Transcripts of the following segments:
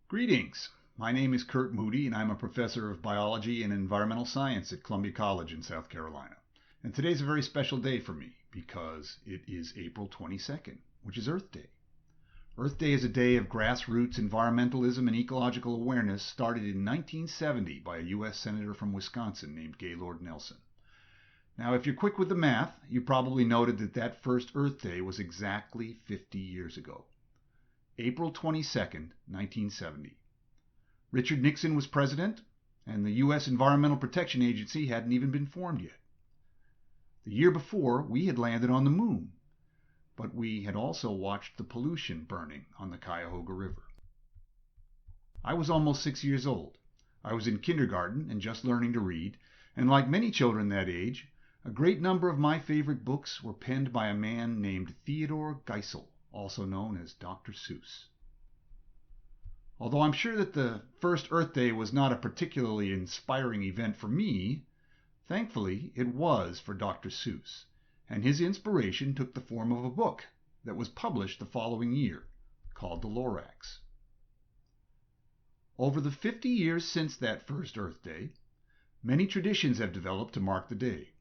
Greetings. My name is Kurt Moody, and I'm a professor of biology and environmental science at Columbia College in South Carolina. And today's a very special day for me because it is April 22nd, which is Earth Day. Earth Day is a day of grassroots environmentalism and ecological awareness started in 1970 by a U.S. Senator from Wisconsin named Gaylord Nelson. Now, if you're quick with the math, you probably noted that first Earth Day was exactly 50 years ago. April 22nd, 1970. Richard Nixon was president, and the U.S. Environmental Protection Agency hadn't even been formed yet. The year before, we had landed on the moon, but we had also watched the pollution burning on the Cuyahoga River. I was almost 6 years old. I was in kindergarten and just learning to read, and like many children that age, a great number of my favorite books were penned by a man named Theodore Geisel, also known as Dr. Seuss. Although I'm sure that the first Earth Day was not a particularly inspiring event for me, thankfully it was for Dr. Seuss, and his inspiration took the form of a book that was published the following year, called The Lorax. Over the 50 years since that first Earth Day, many traditions have developed to mark the day.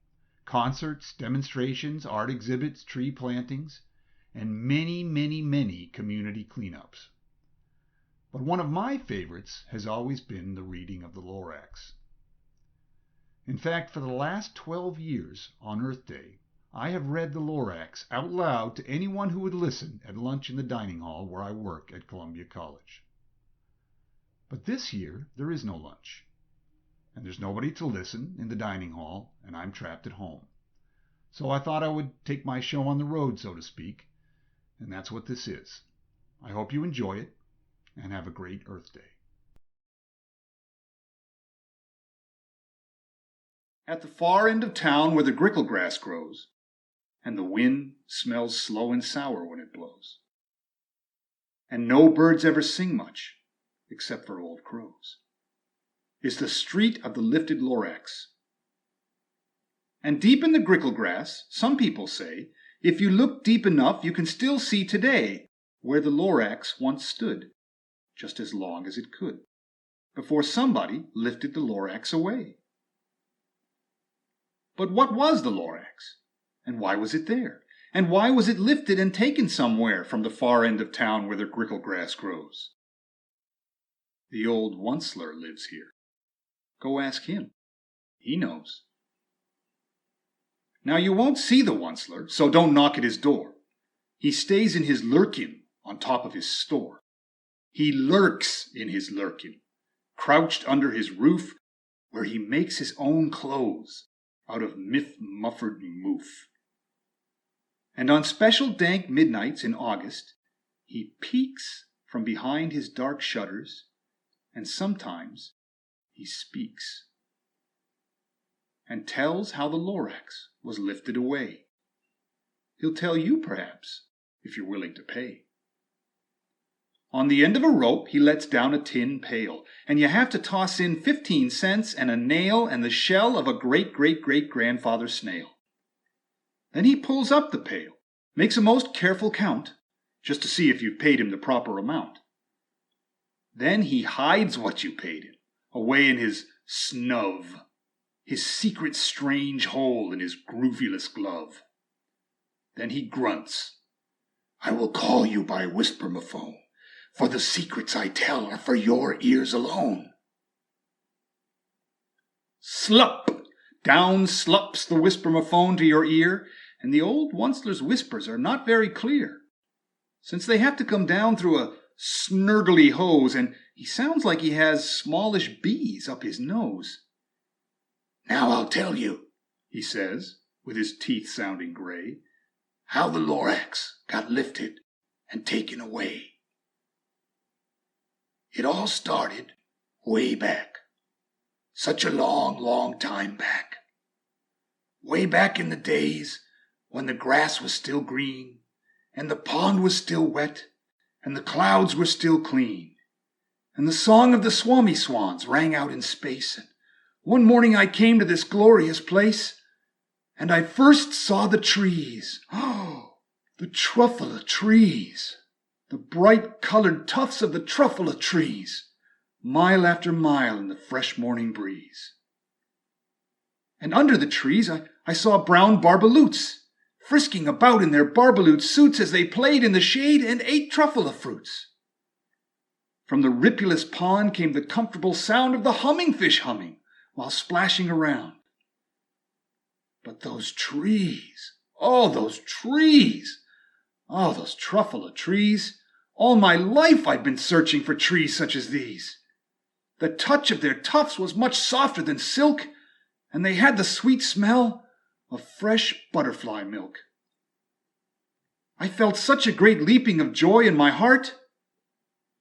Concerts, demonstrations, art exhibits, tree plantings, and many community cleanups. But one of my favorites has always been the reading of the Lorax. In fact, for the last 12 years on Earth Day, I have read the Lorax out loud to anyone who would listen at lunch in the dining hall where I work at Columbia College. But this year, there is no lunch, and there's nobody to listen in the dining hall, and I'm trapped at home. So I thought I would take my show on the road, so to speak, and that's what this is. I hope you enjoy it, and have a great Earth Day. At the far end of town where the grickle grass grows, and the wind smells slow and sour when it blows, and no birds ever sing much, except for old crows, is the street of the lifted Lorax. And deep in the grickle grass, some people say, if you look deep enough, you can still see today where the Lorax once stood, just as long as it could, before somebody lifted the Lorax away. But what was the Lorax? And why was it there? And why was it lifted and taken somewhere from the far end of town where the grickle grass grows? The old Onceler lives here. Go ask him. He knows. Now you won't see the Onceler, so don't knock at his door. He stays in his lurkin on top of his store. He lurks in his lurkin, crouched under his roof, where he makes his own clothes out of myth-muffered moof. And on special dank midnights in August, he peeks from behind his dark shutters, and sometimes he speaks, and tells how the Lorax was lifted away. He'll tell you, perhaps, if you're willing to pay. On the end of a rope, he lets down a tin pail, and you have to toss in 15 cents and a nail and the shell of a great-great-great-grandfather snail. Then he pulls up the pail, makes a most careful count, just to see if you've paid him the proper amount. Then he hides what you paid him, away in his snub, his secret strange hole in his groovyless glove. Then he grunts, "I will call you by whispermophone, for the secrets I tell are for your ears alone." Slup! Down slups the whispermophone to your ear, and the old Onceler's whispers are not very clear, since they have to come down through a snurgly hose, and he sounds like he has smallish bees up his nose. "Now I'll tell you," he says, with his teeth sounding gray, "how the Lorax got lifted and taken away. It all started way back, such a long time back. Way back in the days when the grass was still green, and the pond was still wet, and the clouds were still clean, and the song of the swami swans rang out in space. And one morning I came to this glorious place, and I first saw the trees. Oh, the truffle trees. the bright-colored tufts of the truffula trees, mile after mile in the fresh morning breeze. And under the trees I saw brown barbaloots, frisking about in their barbaloot suits as they played in the shade and ate truffula fruits. From the ripulous pond came the comfortable sound of the humming-fish humming while splashing around. But those trees, oh, those trees, oh, those truffula trees. All my life I'd been searching for trees such as these. The touch of their tufts was much softer than silk, and they had the sweet smell of fresh butterfly milk. I felt such a great leaping of joy in my heart.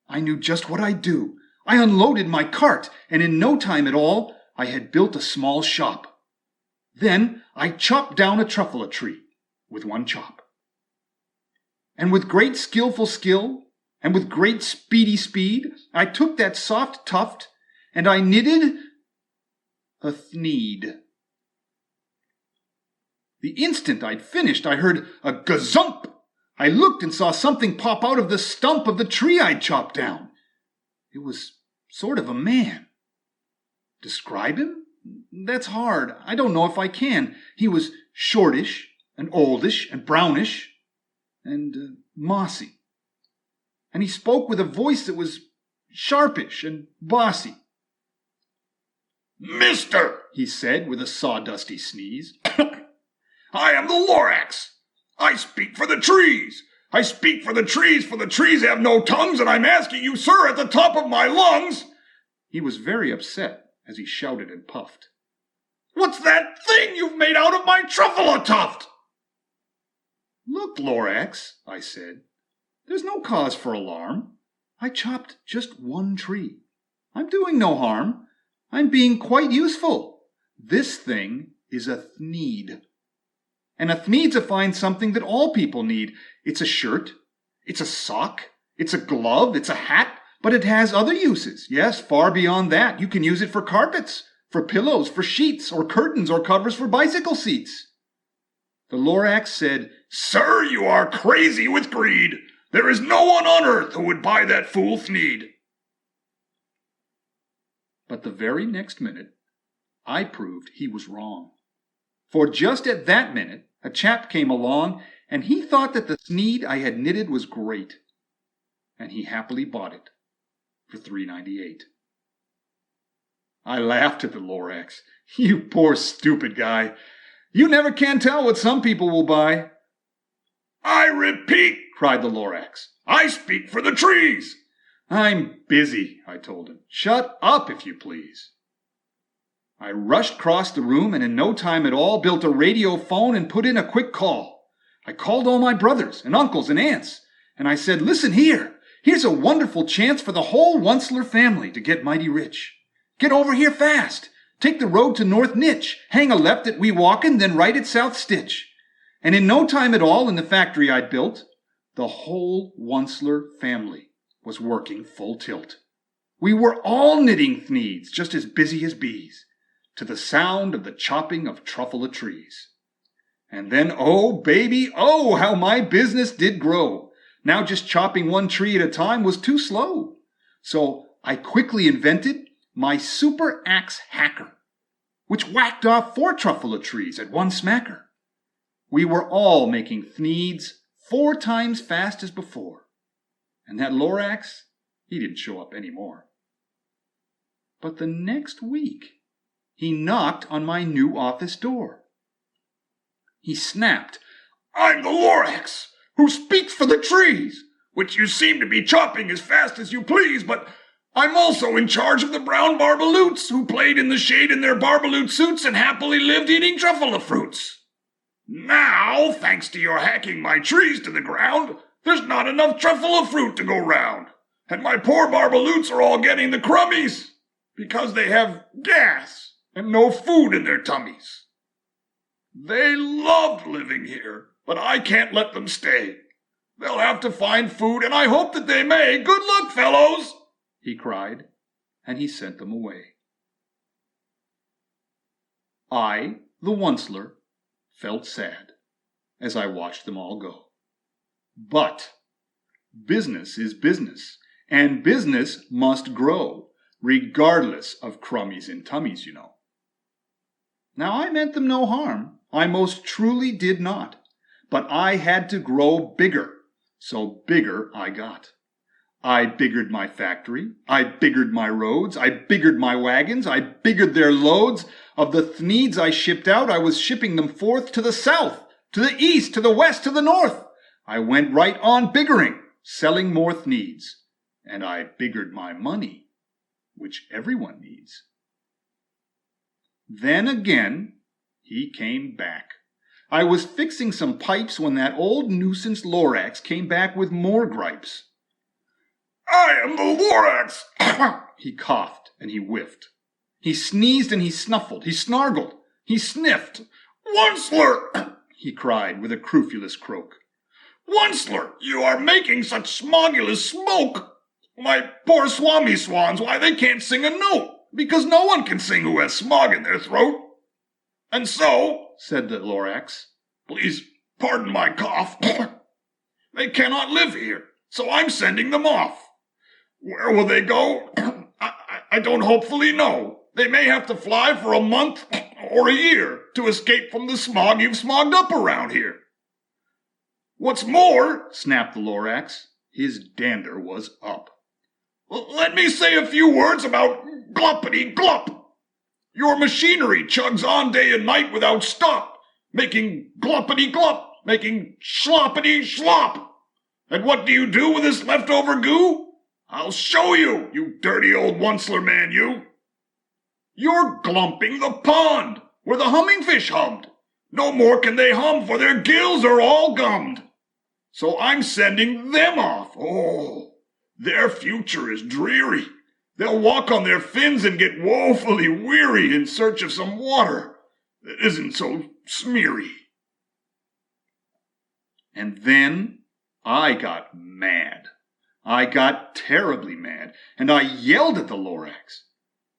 I knew just what I'd do. I unloaded my cart, and in no time at all, I had built a small shop. Then I chopped down a truffula tree with one chop. And with great skillful skill, and with great speedy speed, I took that soft tuft, and I knitted a thneed. The instant I'd finished, I heard a gazump. I looked and saw something pop out of the stump of the tree I'd chopped down. It was sort of a man. Describe him? That's hard. I don't know if I can. He was shortish and oldish and brownish and mossy. And he spoke with a voice that was sharpish and bossy. "Mister," he said with a sawdusty sneeze, "I am the Lorax. I speak for the trees. I speak for the trees have no tongues, and I'm asking you, sir, at the top of my lungs." He was very upset as he shouted and puffed. "What's that thing you've made out of my truffula tuft?" "Look, Lorax," I said, "there's no cause for alarm. I chopped just one tree. I'm doing no harm. I'm being quite useful. This thing is a thneed. And a thneed's a fine something that all people need. It's a shirt, it's a sock, it's a glove, it's a hat, but it has other uses. Yes, far beyond that. You can use it for carpets, for pillows, for sheets, or curtains, or covers for bicycle seats." The Lorax said, "Sir, you are crazy with greed. There is no one on earth who would buy that fool thneed." But the very next minute, I proved he was wrong. For just at that minute, a chap came along, and he thought that the thneed I had knitted was great. And he happily bought it for $3.98. I laughed at the Lorax. "You poor stupid guy. You never can tell what some people will buy." "I repeat," cried the Lorax, "I speak for the trees." "I'm busy," I told him. "Shut up, if you please." I rushed across the room and in no time at all built a radio phone and put in a quick call. I called all my brothers and uncles and aunts, and I said, "Listen here. Here's a wonderful chance for the whole Onceler family to get mighty rich. Get over here fast. Take the road to North Nitch. Hang a left at Weewalkin, then right at South Stitch." And in no time at all in the factory I'd built, the whole Onceler family was working full tilt. We were all knitting thneeds, just as busy as bees, to the sound of the chopping of truffula trees. And then, oh, baby, oh, how my business did grow. Now just chopping one tree at a time was too slow. So I quickly invented my super axe hacker, which whacked off 4 truffula trees at one smacker. We were all making thneeds 4 times fast as before. And that Lorax, he didn't show up anymore. But the next week, he knocked on my new office door. He snapped, "I'm the Lorax, who speaks for the trees, which you seem to be chopping as fast as you please, but I'm also in charge of the brown barbaloots, who played in the shade in their barbaloot suits and happily lived eating truffula fruits. Now, thanks to your hacking my trees to the ground, there's not enough truffula fruit to go round, and my poor barbaloots are all getting the crummies, because they have gas and no food in their tummies. They loved living here, but I can't let them stay. They'll have to find food, and I hope that they may. Good luck, fellows," he cried, and he sent them away. I, the Onceler, felt sad as I watched them all go. But Business is business, and business must grow, regardless of crummies and tummies, you know. Now, I meant them no harm. I most truly did not. But I had to grow bigger, so bigger I got. I biggered my factory, I biggered my roads, I biggered my wagons, I biggered their loads. Of the thneeds I shipped out, I was shipping them forth to the south, to the east, to the west, to the north. I went right on biggering, selling more thneeds, and I biggered my money, which everyone needs. Then again, he came back. I was fixing some pipes when that old nuisance Lorax came back with more gripes. I am the Lorax! He coughed and he whiffed. He sneezed and he snuffled. He snargled. He sniffed. Onceler! He cried with a crofulous croak. Onceler, you are making such smogulous smoke. My poor swami swans, why, they can't sing a note, because no one can sing who has smog in their throat. And so, said the Lorax, please pardon my cough, they cannot live here, so I'm sending them off. Where will they go? I don't hopefully know. They may have to fly for a month or a year to escape from the smog you've smogged up around here. What's more, snapped the Lorax, his dander was up. Let me say a few words about gluppity-glup. Your machinery chugs on day and night without stop, making gluppity-glup, making sloppity-slop. And what do you do with this leftover goo? I'll show you, you dirty old Onceler man, you. You're glumping the pond, where the hummingfish hummed. No more can they hum, for their gills are all gummed. So I'm sending them off. Oh, their future is dreary. They'll walk on their fins and get woefully weary in search of some water that isn't so smeary. And then I got mad. I got terribly mad, and I yelled at the Lorax.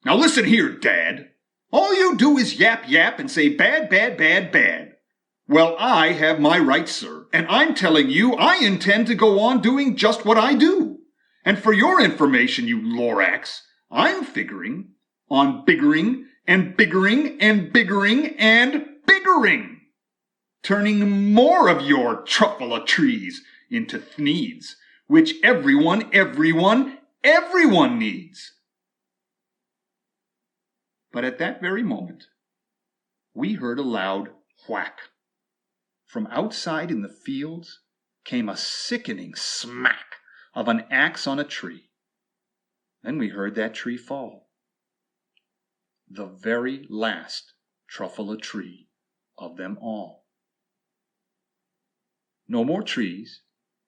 Now listen here, Dad. All you do is yap yap and say bad, bad, bad, bad. Well, I have my rights, sir, and I'm telling you I intend to go on doing just what I do. And for your information, you Lorax, I'm figuring on biggering and biggering and biggering and biggering, turning more of your truffle of trees into thneeds, which everyone needs. But at that very moment, we heard a loud whack. From outside in the fields came a sickening smack of an axe on a tree. Then we heard that tree fall. The very last truffula tree of them all. No more trees,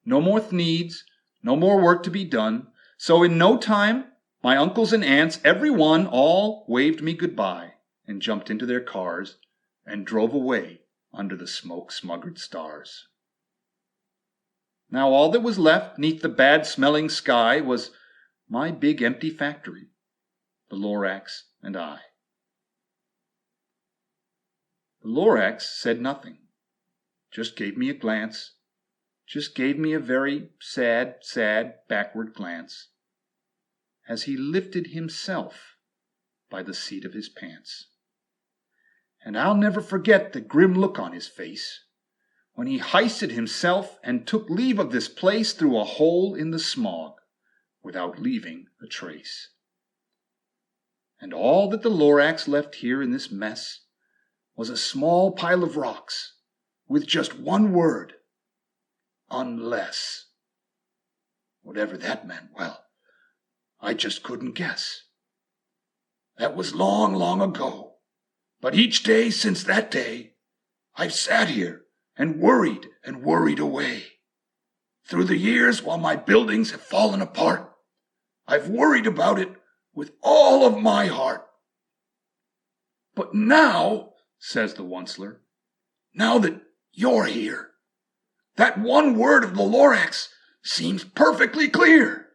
no more thneeds, no more work to be done. So in no time, my uncles and aunts, every one, all waved me goodbye and jumped into their cars and drove away under the smoke-smuggered stars. Now all that was left neath the bad-smelling sky was my big empty factory, the Lorax and I. The Lorax said nothing, just gave me a glance, just gave me a very sad, sad backward glance, as he lifted himself by the seat of his pants. And I'll never forget the grim look on his face when he hoisted himself and took leave of this place through a hole in the smog without leaving a trace. And all that the Lorax left here in this mess was a small pile of rocks with just one word, unless. Whatever that meant, well, I just couldn't guess. That was long, long ago. But each day since that day, I've sat here and worried away. Through the years, while my buildings have fallen apart, I've worried about it with all of my heart. But now, says the Onceler, now that you're here, that one word of the Lorax seems perfectly clear.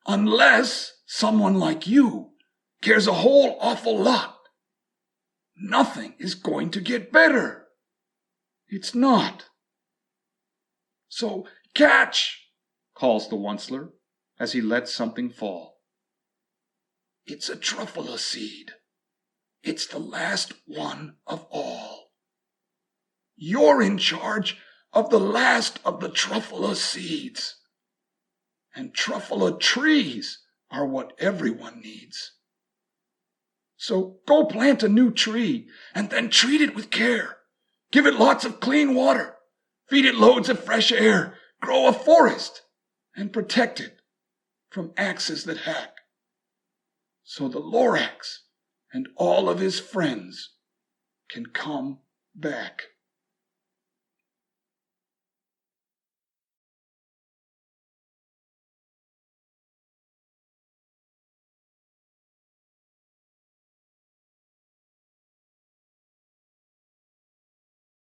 Unless someone like you cares a whole awful lot, nothing is going to get better. It's not. So catch calls the Onceler as he lets something fall. It's a truffula seed. It's the last one of all. You're in charge of the last of the truffula seeds. And truffula trees are what everyone needs. So go plant a new tree and then treat it with care. Give it lots of clean water. Feed it loads of fresh air. Grow a forest and protect it from axes that hack. So the Lorax and all of his friends can come back.